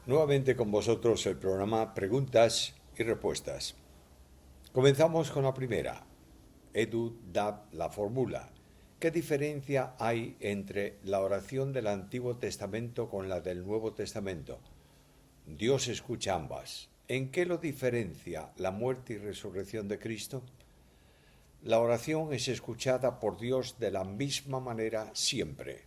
Nuevamente con vosotros el programa Preguntas y Respuestas. Comenzamos con la primera. Edu da la fórmula. ¿Qué diferencia hay entre la oración del Antiguo Testamento con la del Nuevo Testamento? Dios escucha ambas. ¿En qué lo diferencia la muerte y resurrección de Cristo? La oración es escuchada por Dios de la misma manera siempre.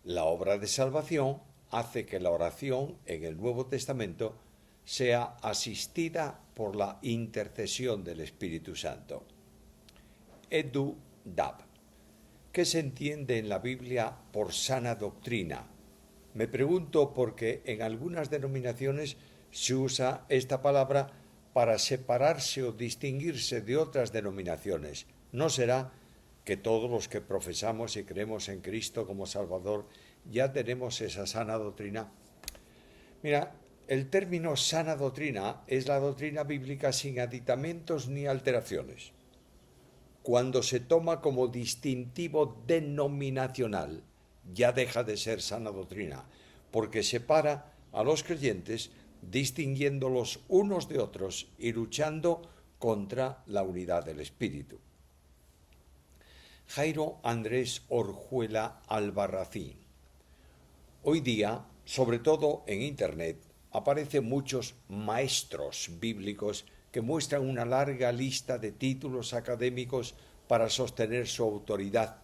La obra de salvación hace que la oración en el Nuevo Testamento sea asistida por la intercesión del Espíritu Santo. Edu Dab. ¿Qué se entiende en la Biblia por sana doctrina? Me pregunto porque en algunas denominaciones se usa esta palabra para separarse o distinguirse de otras denominaciones. ¿No será que todos los que profesamos y creemos en Cristo como Salvador ya tenemos esa sana doctrina? Mira, el término sana doctrina es la doctrina bíblica sin aditamentos ni alteraciones. Cuando se toma como distintivo denominacional, ya deja de ser sana doctrina, porque separa a los creyentes distinguiéndolos unos de otros y luchando contra la unidad del Espíritu. Jairo Andrés Orjuela Albarracín. Hoy día, sobre todo en Internet, aparecen muchos maestros bíblicos que muestran una larga lista de títulos académicos para sostener su autoridad.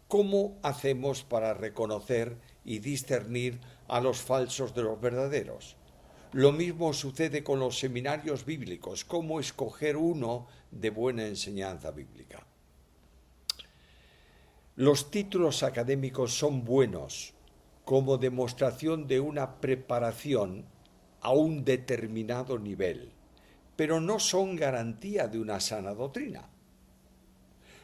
¿Cómo hacemos para reconocer y discernir a los falsos de los verdaderos? Lo mismo sucede con los seminarios bíblicos. ¿Cómo escoger uno de buena enseñanza bíblica? Los títulos académicos son buenos como demostración de una preparación a un determinado nivel, pero no son garantía de una sana doctrina.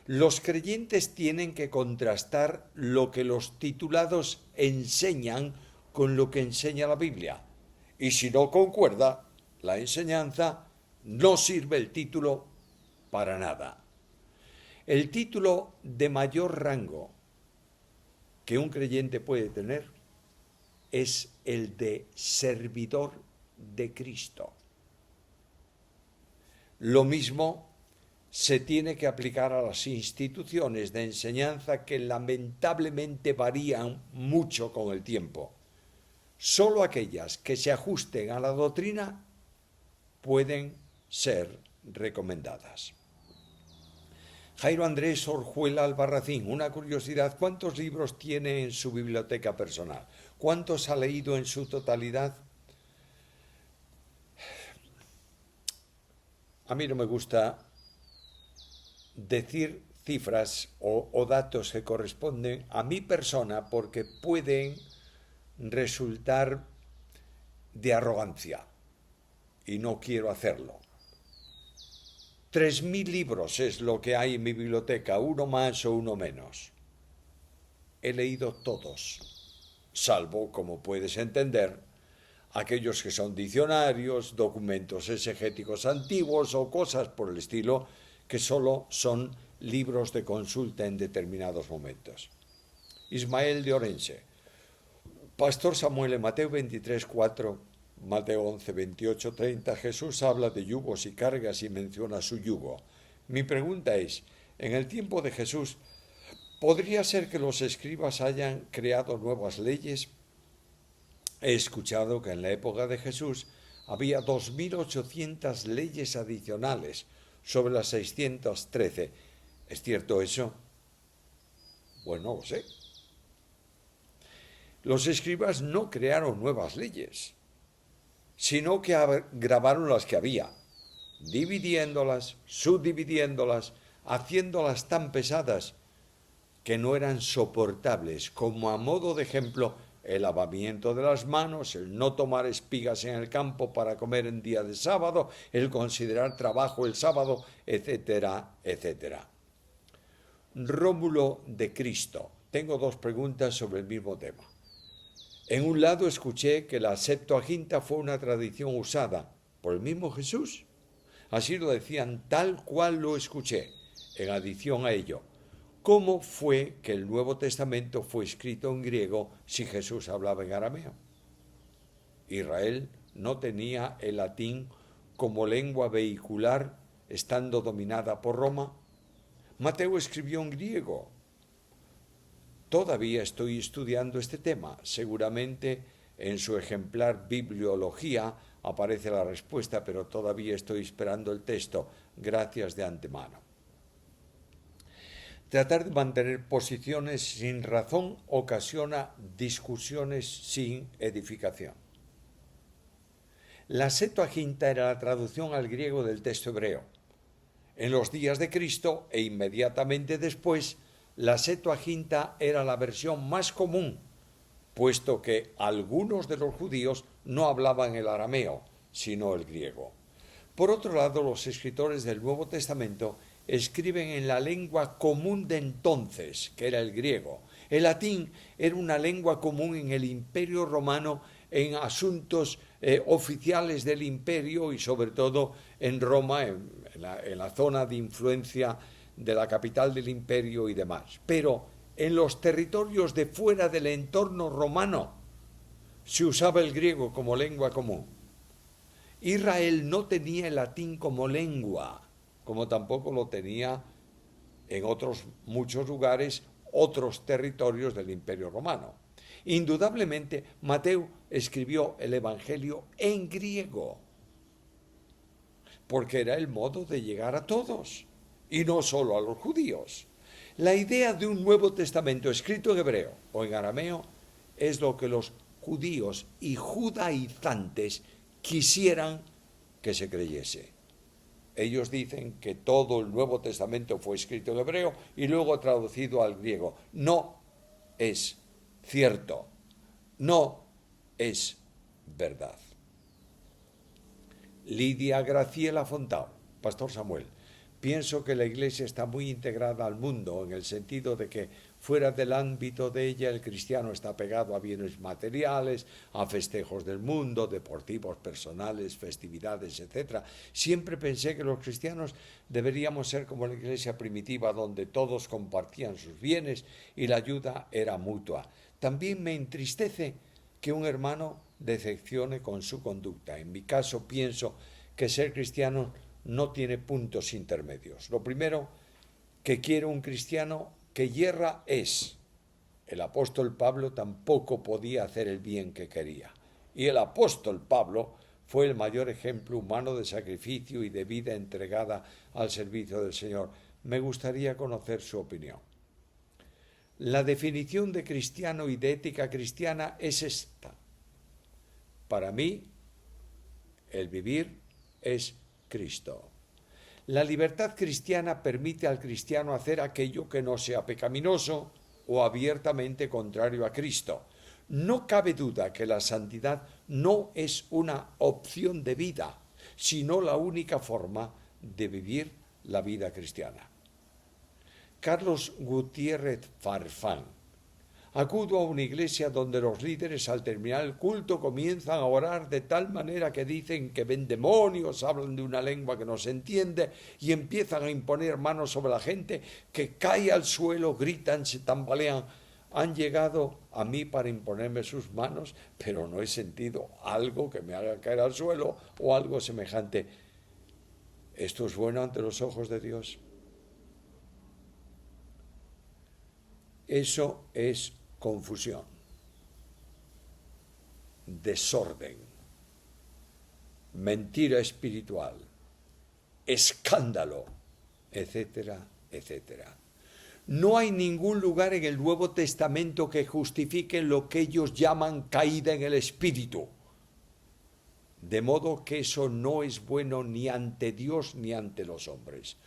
Los creyentes tienen que contrastar lo que los titulados enseñan con lo que enseña la Biblia. Y si no concuerda la enseñanza, no sirve el título para nada. El título de mayor rango que un creyente puede tener es el de servidor de Cristo. Lo mismo se tiene que aplicar a las instituciones de enseñanza que lamentablemente varían mucho con el tiempo. Solo aquellas que se ajusten a la doctrina pueden ser recomendadas. Jairo Andrés Orjuela Albarracín, una curiosidad, ¿cuántos libros tiene en su biblioteca personal? ¿Cuántos ha leído en su totalidad? A mí no me gusta decir cifras o datos que corresponden a mi persona porque pueden resultar de arrogancia y no quiero hacerlo. 3.000 libros es lo que hay en mi biblioteca, uno más o uno menos. He leído todos, salvo, como puedes entender, aquellos que son diccionarios, documentos exegéticos antiguos o cosas por el estilo que solo son libros de consulta en determinados momentos. Ismael de Orense. Pastor Samuel, en Mateo 23, 4, Mateo 11, 28, 30, Jesús habla de yugos y cargas y menciona su yugo. Mi pregunta es, en el tiempo de Jesús, ¿podría ser que los escribas hayan creado nuevas leyes? He escuchado que en la época de Jesús había 2.800 leyes adicionales sobre las 613. ¿Es cierto eso? Bueno, no lo sé. Los escribas no crearon nuevas leyes, sino que agravaron las que había, dividiéndolas, subdividiéndolas, haciéndolas tan pesadas que no eran soportables, como a modo de ejemplo el lavamiento de las manos, el no tomar espigas en el campo para comer en día de sábado, el considerar trabajo el sábado, etcétera, etcétera. Rómulo de Cristo. Tengo dos preguntas sobre el mismo tema. En un lado escuché que la Septuaginta fue una tradición usada por el mismo Jesús. Así lo decían tal cual lo escuché. En adición a ello, ¿cómo fue que el Nuevo Testamento fue escrito en griego si Jesús hablaba en arameo? Israel no tenía el latín como lengua vehicular estando dominada por Roma. Mateo escribió en griego. Todavía estoy estudiando este tema. Seguramente en su ejemplar Bibliología aparece la respuesta, pero todavía estoy esperando el texto. Gracias de antemano. Tratar de mantener posiciones sin razón ocasiona discusiones sin edificación. La Septuaginta era la traducción al griego del texto hebreo. En los días de Cristo e inmediatamente después, la Septuaginta era la versión más común, puesto que algunos de los judíos no hablaban el arameo, sino el griego. Por otro lado, los escritores del Nuevo Testamento escriben en la lengua común de entonces, que era el griego. El latín era una lengua común en el Imperio Romano en asuntos oficiales del imperio y sobre todo en Roma, en la zona de influencia de la capital del imperio y demás. Pero en los territorios de fuera del entorno romano se usaba el griego como lengua común. Israel no tenía el latín como lengua, como tampoco lo tenía en otros muchos lugares, otros territorios del Imperio Romano. Indudablemente, Mateo escribió el Evangelio en griego, porque era el modo de llegar a todos, y no solo a los judíos. La idea de un Nuevo Testamento escrito en hebreo o en arameo es lo que los judíos y judaizantes quisieran que se creyese. Ellos dicen que todo el Nuevo Testamento fue escrito en hebreo y luego traducido al griego. No es cierto. No es verdad. Lidia Graciela Fontao, Pastor Samuel. Pienso que la Iglesia está muy integrada al mundo en el sentido de que fuera del ámbito de ella el cristiano está pegado a bienes materiales, a festejos del mundo, deportivos, personales, festividades, etc. Siempre pensé que los cristianos deberíamos ser como la Iglesia primitiva donde todos compartían sus bienes y la ayuda era mutua. También me entristece que un hermano decepcione con su conducta. En mi caso pienso que ser cristiano no tiene puntos intermedios. Lo primero que quiere un cristiano que yerra es. El apóstol Pablo tampoco podía hacer el bien que quería. Y el apóstol Pablo fue el mayor ejemplo humano de sacrificio y de vida entregada al servicio del Señor. Me gustaría conocer su opinión. La definición de cristiano y de ética cristiana es esta. Para mí, el vivir es Cristo. La libertad cristiana permite al cristiano hacer aquello que no sea pecaminoso o abiertamente contrario a Cristo. No cabe duda que la santidad no es una opción de vida, sino la única forma de vivir la vida cristiana. Carlos Gutiérrez Farfán. Acudo a una iglesia donde los líderes al terminar el culto comienzan a orar de tal manera que dicen que ven demonios, hablan de una lengua que no se entiende y empiezan a imponer manos sobre la gente que cae al suelo, gritan, se tambalean. Han llegado a mí para imponerme sus manos, pero no he sentido algo que me haga caer al suelo o algo semejante. ¿Esto es bueno ante los ojos de Dios? Eso es confusión, desorden, mentira espiritual, escándalo, etcétera, etcétera. No hay ningún lugar en el Nuevo Testamento que justifique lo que ellos llaman caída en el espíritu. De modo que eso no es bueno ni ante Dios ni ante los hombres.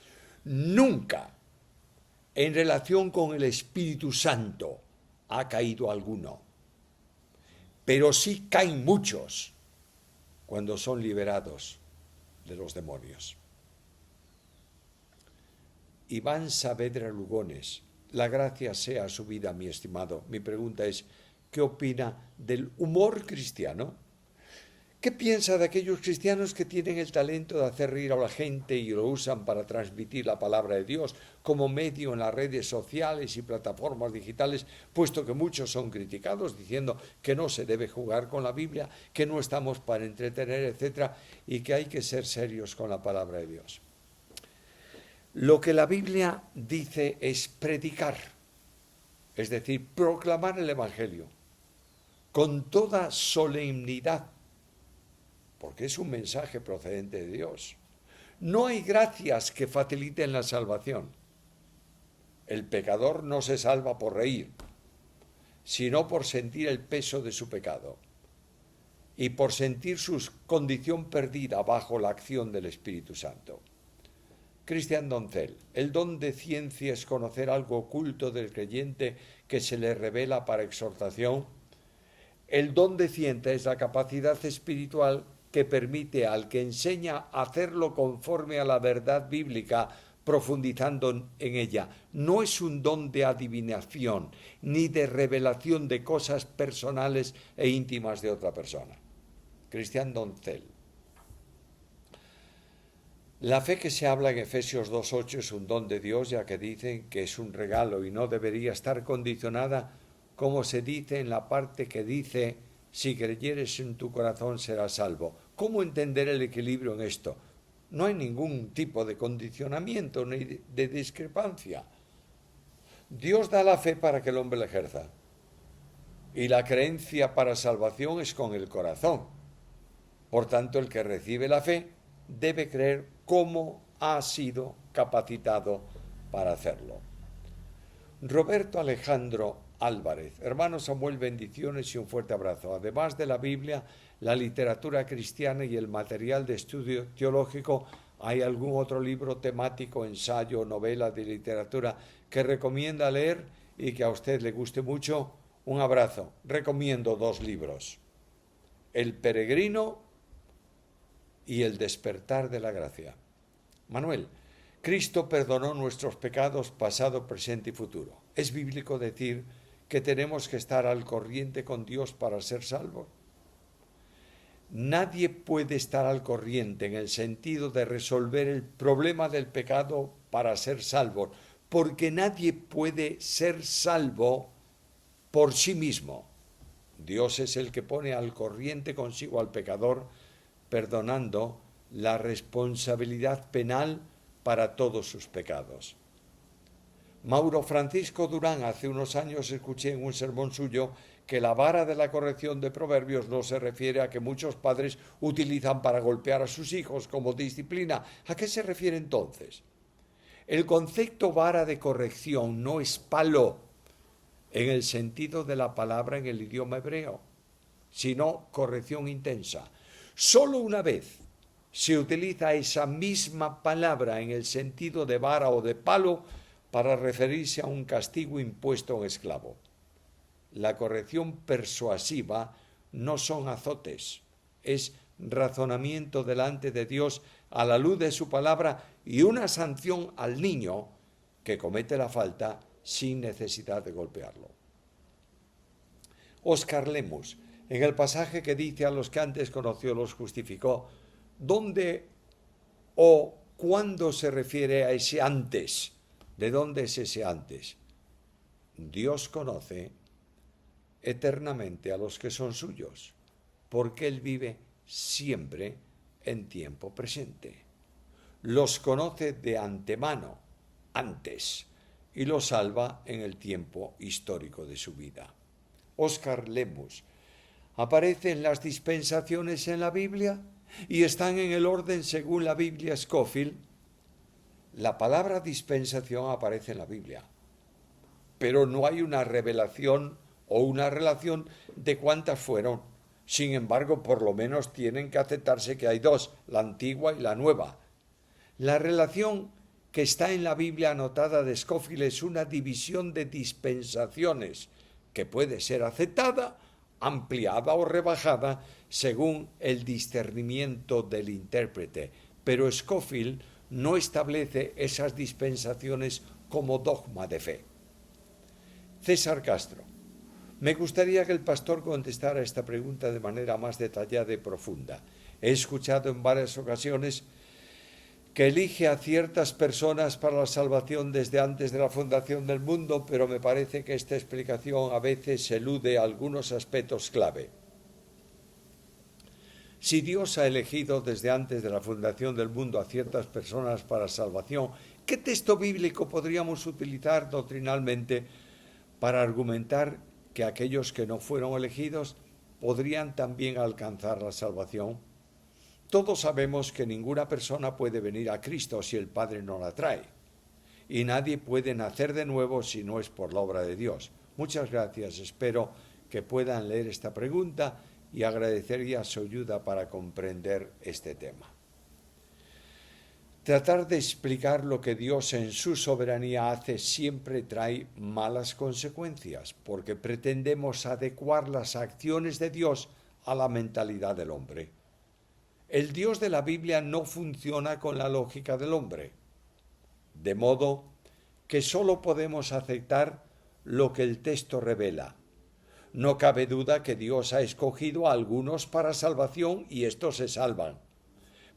Nunca en relación con el Espíritu Santo ha caído alguno, pero sí caen muchos cuando son liberados de los demonios. Iván Saavedra Lugones, la gracia sea su vida, mi estimado. Mi pregunta es, ¿qué opina del humor cristiano? ¿Qué piensa de aquellos cristianos que tienen el talento de hacer reír a la gente y lo usan para transmitir la palabra de Dios como medio en las redes sociales y plataformas digitales, puesto que muchos son criticados diciendo que no se debe jugar con la Biblia, que no estamos para entretener, etcétera, y que hay que ser serios con la palabra de Dios? Lo que la Biblia dice es predicar, es decir, proclamar el Evangelio con toda solemnidad, porque es un mensaje procedente de Dios. No hay gracias que faciliten la salvación. El pecador no se salva por reír, sino por sentir el peso de su pecado y por sentir su condición perdida bajo la acción del Espíritu Santo. Cristian Doncel: el don de ciencia es conocer algo oculto del creyente que se le revela para exhortación. El don de ciencia es la capacidad espiritual que permite al que enseña hacerlo conforme a la verdad bíblica, profundizando en ella. No es un don de adivinación, ni de revelación de cosas personales e íntimas de otra persona. Cristian Doncel. La fe que se habla en Efesios 2:8 es un don de Dios, ya que dicen que es un regalo y no debería estar condicionada, como se dice en la parte que dice: si creyeres en tu corazón serás salvo. ¿Cómo entender el equilibrio en esto? No hay ningún tipo de condicionamiento ni de discrepancia. Dios da la fe para que el hombre la ejerza. Y la creencia para salvación es con el corazón. Por tanto, el que recibe la fe debe creer cómo ha sido capacitado para hacerlo. Roberto Alejandro Álvarez: hermano Samuel, bendiciones y un fuerte abrazo. Además de la Biblia, la literatura cristiana y el material de estudio teológico, ¿hay algún otro libro temático, ensayo, novela de literatura que recomienda leer y que a usted le guste mucho? Un abrazo. Recomiendo 2 libros: El peregrino y El despertar de la gracia. Manuel: Cristo perdonó nuestros pecados pasado, presente y futuro. ¿Es bíblico decir que tenemos que estar al corriente con Dios para ser salvos? Nadie puede estar al corriente en el sentido de resolver el problema del pecado para ser salvo, porque nadie puede ser salvo por sí mismo. Dios es el que pone al corriente consigo al pecador, perdonando la responsabilidad penal para todos sus pecados. Mauro Francisco Durán: hace unos años escuché en un sermón suyo que la vara de la corrección de Proverbios no se refiere a que muchos padres utilizan para golpear a sus hijos como disciplina. ¿A qué se refiere entonces? El concepto vara de corrección no es palo en el sentido de la palabra en el idioma hebreo, sino corrección intensa. Solo una vez se utiliza esa misma palabra en el sentido de vara o de palo para referirse a un castigo impuesto a un esclavo. La corrección persuasiva no son azotes, es razonamiento delante de Dios a la luz de su palabra y una sanción al niño que comete la falta sin necesidad de golpearlo. Óscar Lemus: en el pasaje que dice: a los que antes conoció los justificó, ¿dónde o cuándo se refiere a ese antes? ¿De dónde es ese antes? Dios conoce eternamente a los que son suyos, porque Él vive siempre en tiempo presente. Los conoce de antemano, antes, y los salva en el tiempo histórico de su vida. Óscar Lemus: ¿aparecen las dispensaciones en la Biblia y están en el orden según la Biblia Scofield? La palabra dispensación aparece en la Biblia, pero no hay una revelación o una relación de cuántas fueron. Sin embargo, por lo menos tienen que aceptarse que hay 2, la antigua y la nueva. La relación que está en la Biblia anotada de Scofield es una división de dispensaciones que puede ser aceptada, ampliada o rebajada según el discernimiento del intérprete, pero Scofield no establece esas dispensaciones como dogma de fe. César Castro: Me gustaría que el pastor contestara esta pregunta de manera más detallada y profunda. He escuchado en varias ocasiones que elige a ciertas personas para la salvación desde antes de la fundación del mundo, pero me parece que esta explicación a veces elude algunos aspectos clave. Si Dios ha elegido desde antes de la fundación del mundo a ciertas personas para salvación, ¿qué texto bíblico podríamos utilizar doctrinalmente para argumentar que aquellos que no fueron elegidos podrían también alcanzar la salvación? Todos sabemos que ninguna persona puede venir a Cristo si el Padre no la trae, y nadie puede nacer de nuevo si no es por la obra de Dios. Muchas gracias, espero que puedan leer esta pregunta y agradecería su ayuda para comprender este tema. Tratar de explicar lo que Dios en su soberanía hace siempre trae malas consecuencias, porque pretendemos adecuar las acciones de Dios a la mentalidad del hombre. El Dios de la Biblia no funciona con la lógica del hombre, de modo que solo podemos aceptar lo que el texto revela. No cabe duda que Dios ha escogido a algunos para salvación y estos se salvan.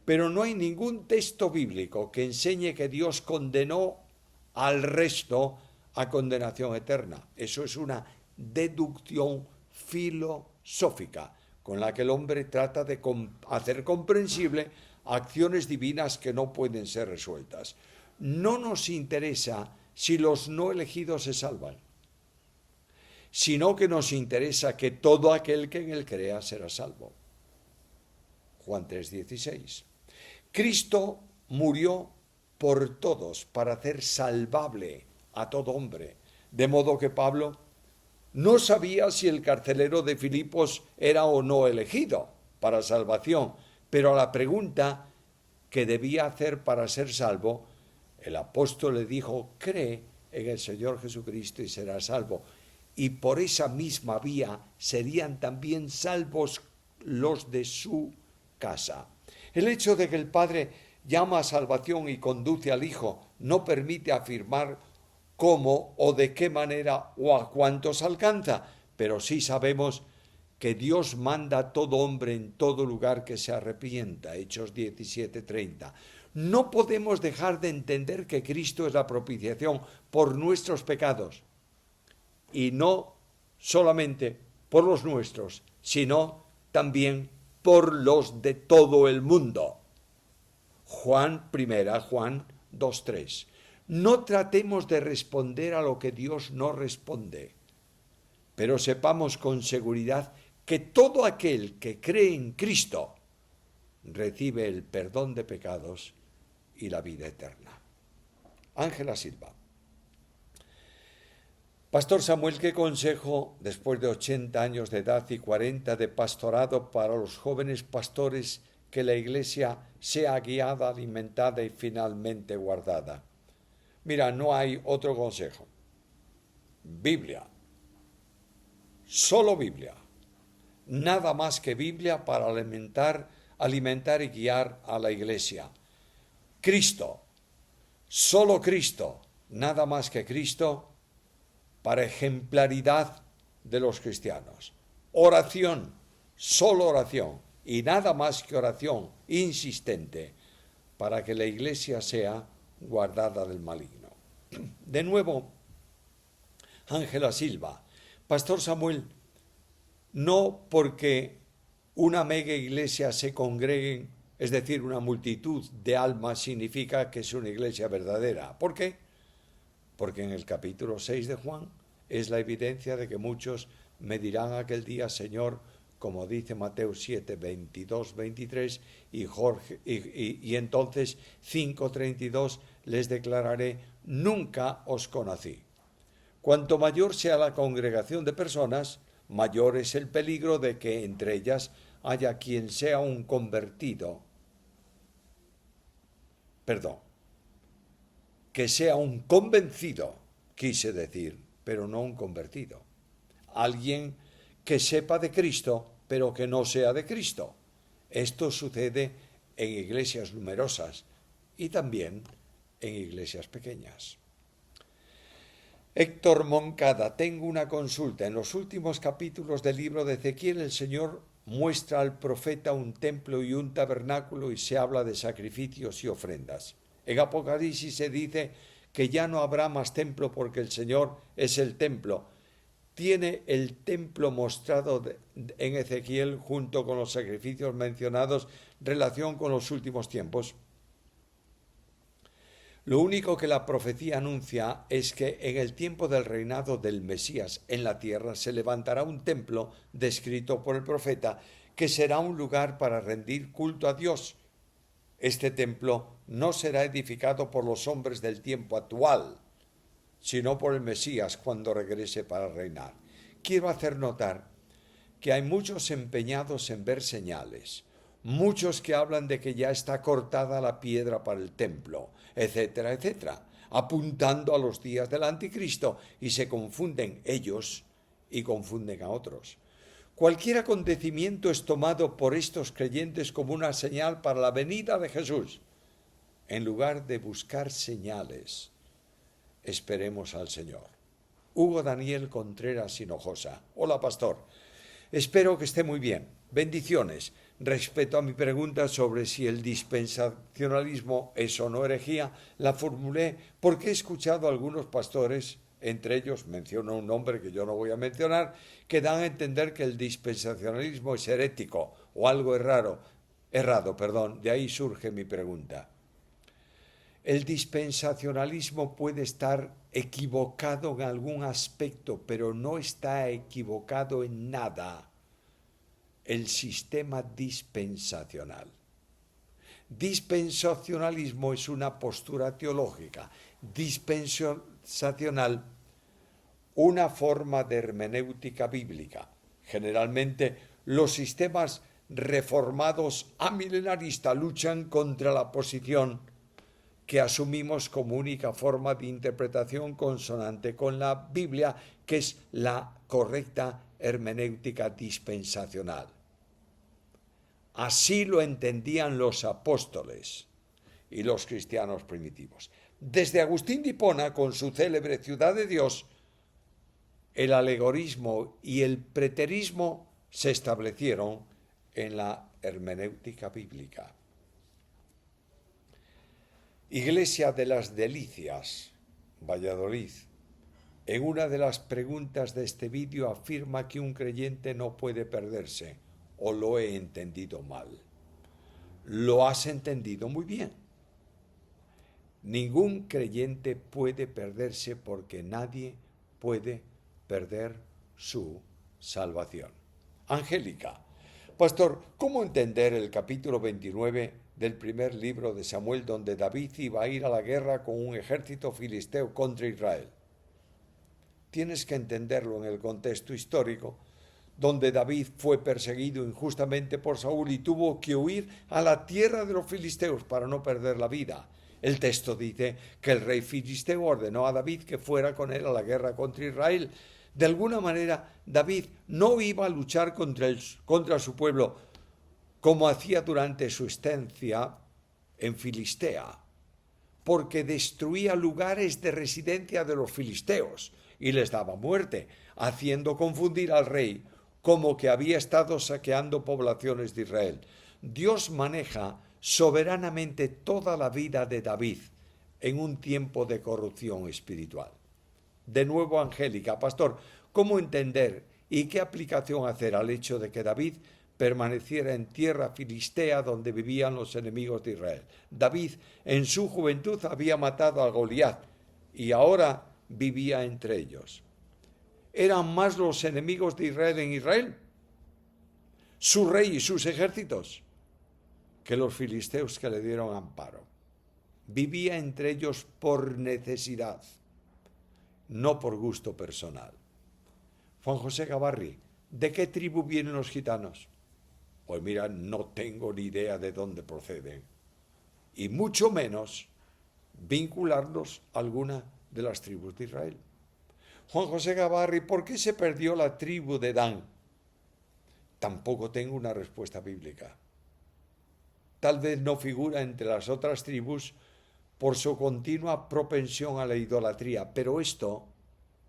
Pero no hay ningún texto bíblico que enseñe que Dios condenó al resto a condenación eterna. Eso es una deducción filosófica con la que el hombre trata de hacer comprensible acciones divinas que no pueden ser resueltas. No nos interesa si los no elegidos se salvan, sino que nos interesa que todo aquel que en él crea será salvo. Juan 3:16. Cristo murió por todos para hacer salvable a todo hombre, de modo que Pablo no sabía si el carcelero de Filipos era o no elegido para salvación, pero a la pregunta que debía hacer para ser salvo, el apóstol le dijo: cree en el Señor Jesucristo y serás salvo. Y por esa misma vía serían también salvos los de su casa. El hecho de que el Padre llama a salvación y conduce al Hijo no permite afirmar cómo o de qué manera o a cuántos alcanza, pero sí sabemos que Dios manda a todo hombre en todo lugar que se arrepienta. Hechos 17:30. No podemos dejar de entender que Cristo es la propiciación por nuestros pecados, y no solamente por los nuestros, sino también por los de todo el mundo. Juan 2:3. No tratemos de responder a lo que Dios no responde, pero sepamos con seguridad que todo aquel que cree en Cristo recibe el perdón de pecados y la vida eterna. Ángela Silva. Pastor Samuel, ¿qué consejo, después de 80 años de edad y 40 de pastorado para los jóvenes pastores, que la Iglesia sea guiada, alimentada y finalmente guardada? Mira, no hay otro consejo. Biblia. Solo Biblia. Nada más que Biblia para alimentar y guiar a la Iglesia. Cristo. Solo Cristo. Nada más que Cristo para ejemplaridad de los cristianos. Oración, solo oración, y nada más que oración insistente para que la Iglesia sea guardada del maligno. De nuevo, Ángela Silva. Pastor Samuel, no porque una mega iglesia se congreguen, es decir, una multitud de almas, significa que es una iglesia verdadera. ¿Por qué? Porque en el capítulo 6 de Juan es la evidencia de que muchos me dirán aquel día: Señor, como dice Mateo 7, 22, 23, y entonces 5:32 les declararé: nunca os conocí. Cuanto mayor sea la congregación de personas, mayor es el peligro de que entre ellas haya quien sea un convertido. Que sea un convencido, quise decir, pero no un convertido. Alguien que sepa de Cristo, pero que no sea de Cristo. Esto sucede en iglesias numerosas y también en iglesias pequeñas. Héctor Moncada, tengo una consulta. En los últimos capítulos del libro de Ezequiel, el Señor muestra al profeta un templo y un tabernáculo y se habla de sacrificios y ofrendas. En Apocalipsis se dice que ya no habrá más templo porque el Señor es el templo. ¿Tiene el templo mostrado en Ezequiel junto con los sacrificios mencionados relación con los últimos tiempos? Lo único que la profecía anuncia es que en el tiempo del reinado del Mesías en la tierra se levantará un templo descrito por el profeta que será un lugar para rendir culto a Dios. Este templo no será edificado por los hombres del tiempo actual, sino por el Mesías cuando regrese para reinar. Quiero hacer notar que hay muchos empeñados en ver señales, muchos que hablan de que ya está cortada la piedra para el templo, etcétera, etcétera, apuntando a los días del anticristo, y se confunden ellos y confunden a otros. Cualquier acontecimiento es tomado por estos creyentes como una señal para la venida de Jesús. En lugar de buscar señales, esperemos al Señor. Hugo Daniel Contreras Hinojosa. Hola, pastor. Espero que esté muy bien. Bendiciones. Respecto a mi pregunta sobre si el dispensacionalismo es o no herejía, la formulé porque he escuchado a algunos pastores, entre ellos menciono un nombre que yo no voy a mencionar, que dan a entender que el dispensacionalismo es herético o algo errado. De ahí surge mi pregunta. El dispensacionalismo puede estar equivocado en algún aspecto, pero no está equivocado en nada. El sistema dispensacional. Dispensacionalismo es una postura teológica. Dispensacional, una forma de hermenéutica bíblica. Generalmente, los sistemas reformados amilenaristas luchan contra la posición que asumimos como única forma de interpretación consonante con la Biblia, que es la correcta hermenéutica dispensacional. Así lo entendían los apóstoles y los cristianos primitivos. Desde Agustín de Hipona, con su célebre Ciudad de Dios, el alegorismo y el preterismo se establecieron en la hermenéutica bíblica. Iglesia de las Delicias, Valladolid. En una de las preguntas de este vídeo afirma que un creyente no puede perderse, o lo he entendido mal. Lo has entendido muy bien. Ningún creyente puede perderse porque nadie puede perder su salvación. Angélica. Pastor, ¿cómo entender el capítulo 29 del primer libro de Samuel, donde David iba a ir a la guerra con un ejército filisteo contra Israel? Tienes que entenderlo en el contexto histórico, donde David fue perseguido injustamente por Saúl y tuvo que huir a la tierra de los filisteos para no perder la vida. El texto dice que el rey filisteo ordenó a David que fuera con él a la guerra contra Israel. De alguna manera, David no iba a luchar contra su pueblo como hacía durante su estancia en Filistea, porque destruía lugares de residencia de los filisteos y les daba muerte, haciendo confundir al rey como que había estado saqueando poblaciones de Israel. Dios maneja soberanamente toda la vida de David en un tiempo de corrupción espiritual. De nuevo, Angélica, pastor, ¿cómo entender y qué aplicación hacer al hecho de que David permaneciera en tierra filistea donde vivían los enemigos de Israel? David en su juventud había matado a Goliat y ahora vivía entre ellos. ¿Eran más los enemigos de Israel en Israel, su rey y sus ejércitos, que los filisteos que le dieron amparo? Vivía entre ellos por necesidad, no por gusto personal. Juan José Gavarri, ¿de qué tribu vienen los gitanos? Pues mira, no tengo ni idea de dónde proceden, y mucho menos vincularlos a alguna de las tribus de Israel. Juan José Gavarri, ¿por qué se perdió la tribu de Dan? Tampoco tengo una respuesta bíblica. Tal vez no figura entre las otras tribus por su continua propensión a la idolatría, pero esto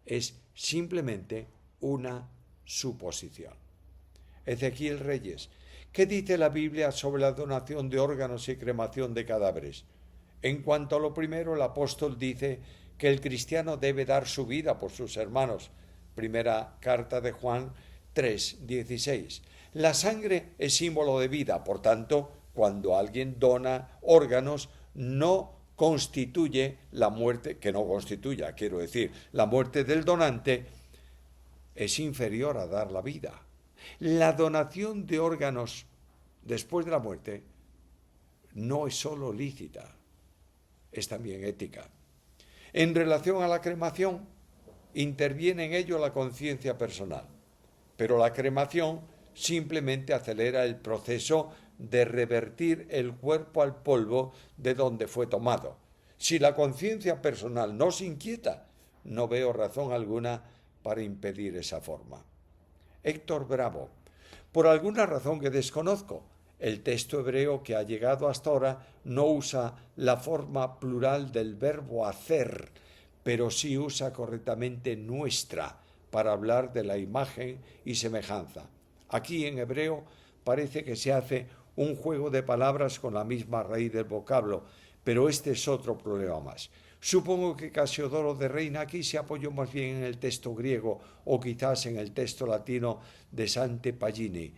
es simplemente una suposición. Ezequiel Reyes, ¿qué dice la Biblia sobre la donación de órganos y cremación de cadáveres? En cuanto a lo primero, el apóstol dice que el cristiano debe dar su vida por sus hermanos. Primera carta de Juan 3:16. La sangre es símbolo de vida, por tanto, cuando alguien dona órganos, no constituye la muerte, que no constituya, quiero decir, la muerte del donante es inferior a dar la vida. La donación de órganos después de la muerte no es solo lícita, es también ética. En relación a la cremación, interviene en ello la conciencia personal, pero la cremación simplemente acelera el proceso de revertir el cuerpo al polvo de donde fue tomado. Si la conciencia personal no se inquieta, no veo razón alguna para impedir esa forma. Héctor Bravo, por alguna razón que desconozco, el texto hebreo que ha llegado hasta ahora no usa la forma plural del verbo hacer, pero sí usa correctamente nuestra para hablar de la imagen y semejanza. Aquí en hebreo parece que se hace un juego de palabras con la misma raíz del vocablo, pero este es otro problema más. Supongo que Casiodoro de Reina aquí se apoyó más bien en el texto griego o quizás en el texto latino de Sante Pagini.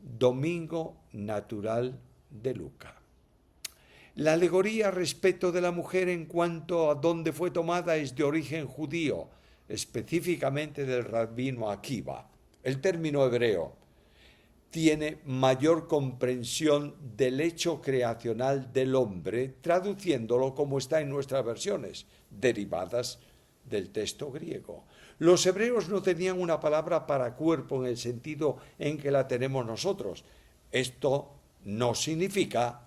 Domingo natural de Luca. La alegoría respecto de la mujer en cuanto a dónde fue tomada es de origen judío, específicamente del rabino Akiva. El término hebreo tiene mayor comprensión del hecho creacional del hombre, traduciéndolo como está en nuestras versiones, derivadas del texto griego. Los hebreos no tenían una palabra para cuerpo en el sentido en que la tenemos nosotros. Esto no significa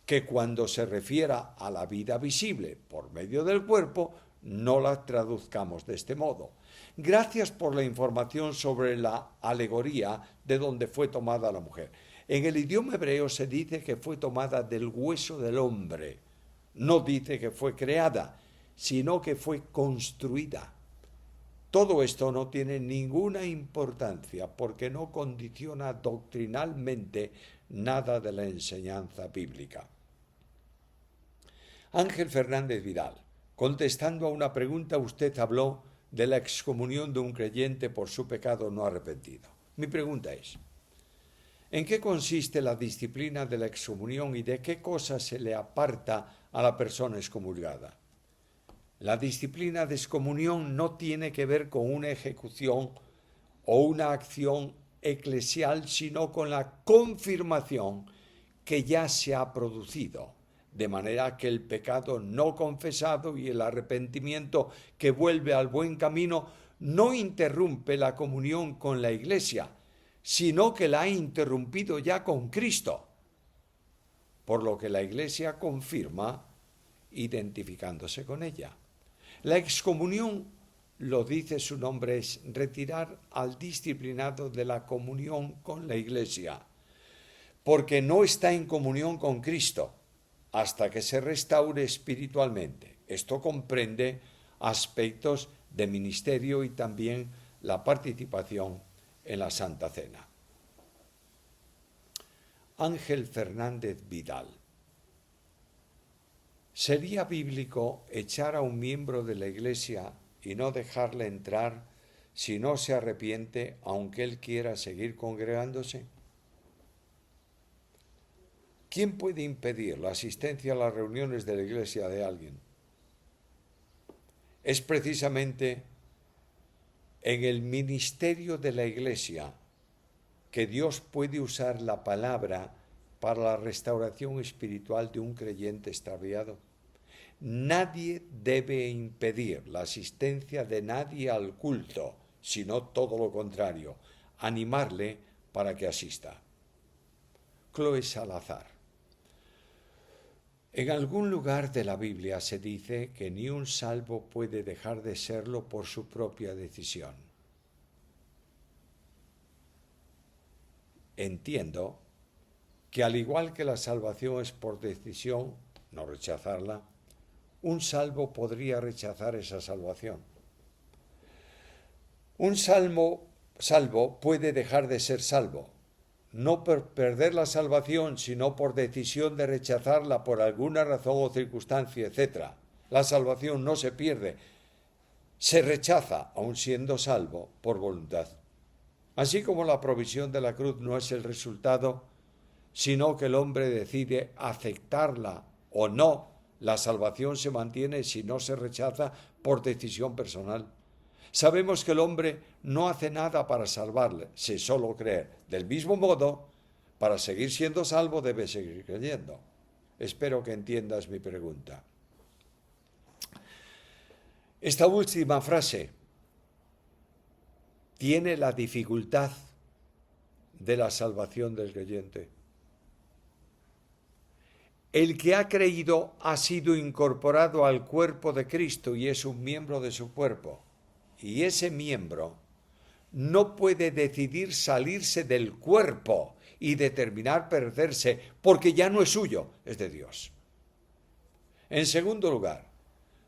que cuando se refiera a la vida visible por medio del cuerpo, no la traduzcamos de este modo. Gracias por la información sobre la alegoría de donde fue tomada la mujer. En el idioma hebreo se dice que fue tomada del hueso del hombre. No dice que fue creada, sino que fue construida. Todo esto no tiene ninguna importancia porque no condiciona doctrinalmente nada de la enseñanza bíblica. Ángel Fernández Vidal, contestando a una pregunta, usted habló de la excomunión de un creyente por su pecado no arrepentido. Mi pregunta es, ¿en qué consiste la disciplina de la excomunión y de qué cosa se le aparta a la persona excomulgada? La disciplina de excomunión no tiene que ver con una ejecución o una acción eclesial, sino con la confirmación que ya se ha producido, de manera que el pecado no confesado y el arrepentimiento que vuelve al buen camino no interrumpe la comunión con la Iglesia, sino que la ha interrumpido ya con Cristo, por lo que la Iglesia confirma identificándose con ella. La excomunión, lo dice su nombre, es retirar al disciplinado de la comunión con la Iglesia, porque no está en comunión con Cristo hasta que se restaure espiritualmente. Esto comprende aspectos de ministerio y también la participación en la Santa Cena. Ángel Fernández Vidal. ¿Sería bíblico echar a un miembro de la Iglesia y no dejarle entrar si no se arrepiente, aunque él quiera seguir congregándose? ¿Quién puede impedir la asistencia a las reuniones de la Iglesia de alguien? Es precisamente en el ministerio de la Iglesia que Dios puede usar la palabra para la restauración espiritual de un creyente extraviado. Nadie debe impedir la asistencia de nadie al culto, sino todo lo contrario, animarle para que asista. Chloe Salazar. En algún lugar de la Biblia se dice que ni un salvo puede dejar de serlo por su propia decisión. Entiendo que al igual que la salvación es por decisión, no rechazarla, un salvo podría rechazar esa salvación. Un salvo puede dejar de ser salvo, no por perder la salvación, sino por decisión de rechazarla por alguna razón o circunstancia, etc. La salvación no se pierde, se rechaza, aun siendo salvo, por voluntad. Así como la provisión de la cruz no es el resultado, sino que el hombre decide aceptarla o no, la salvación se mantiene si no se rechaza por decisión personal. Sabemos que el hombre no hace nada para salvarle, si solo cree. Del mismo modo, para seguir siendo salvo debe seguir creyendo. Espero que entiendas mi pregunta. Esta última frase tiene la dificultad de la salvación del creyente. El que ha creído ha sido incorporado al cuerpo de Cristo y es un miembro de su cuerpo. Y ese miembro no puede decidir salirse del cuerpo y determinar perderse porque ya no es suyo, es de Dios. En segundo lugar,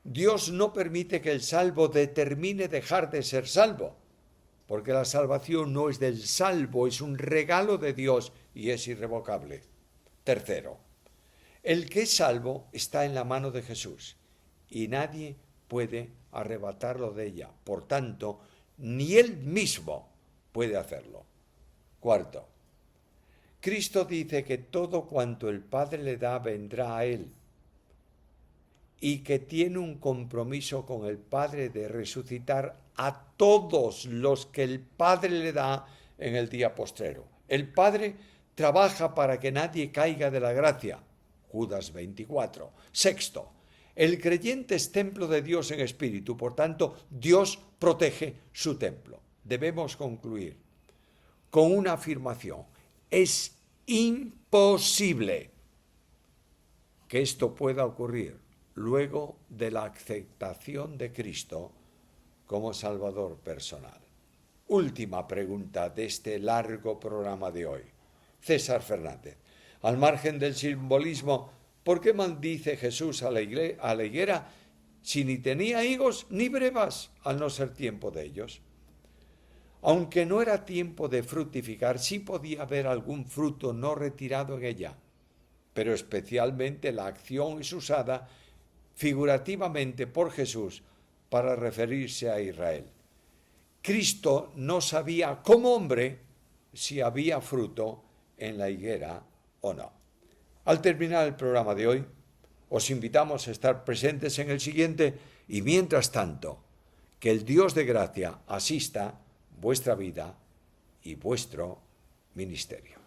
Dios no permite que el salvo determine dejar de ser salvo, porque la salvación no es del salvo, es un regalo de Dios y es irrevocable. Tercero, el que es salvo está en la mano de Jesús y nadie puede arrebatarlo de ella. Por tanto, ni él mismo puede hacerlo. Cuarto, Cristo dice que todo cuanto el Padre le da vendrá a él y que tiene un compromiso con el Padre de resucitar a todos los que el Padre le da en el día postrero. El Padre trabaja para que nadie caiga de la gracia. Judas 24. Sexto, el creyente es templo de Dios en espíritu, por tanto, Dios protege su templo. Debemos concluir con una afirmación. Es imposible que esto pueda ocurrir luego de la aceptación de Cristo como Salvador personal. Última pregunta de este largo programa de hoy. César Fernández. Al margen del simbolismo, ¿por qué maldice Jesús a la higuera si ni tenía higos ni brevas, al no ser tiempo de ellos? Aunque no era tiempo de fructificar, sí podía haber algún fruto no retirado en ella, pero especialmente la acción es usada figurativamente por Jesús para referirse a Israel. Cristo no sabía como hombre si había fruto en la higuera o no. Al terminar el programa de hoy, os invitamos a estar presentes en el siguiente y mientras tanto, que el Dios de gracia asista vuestra vida y vuestro ministerio.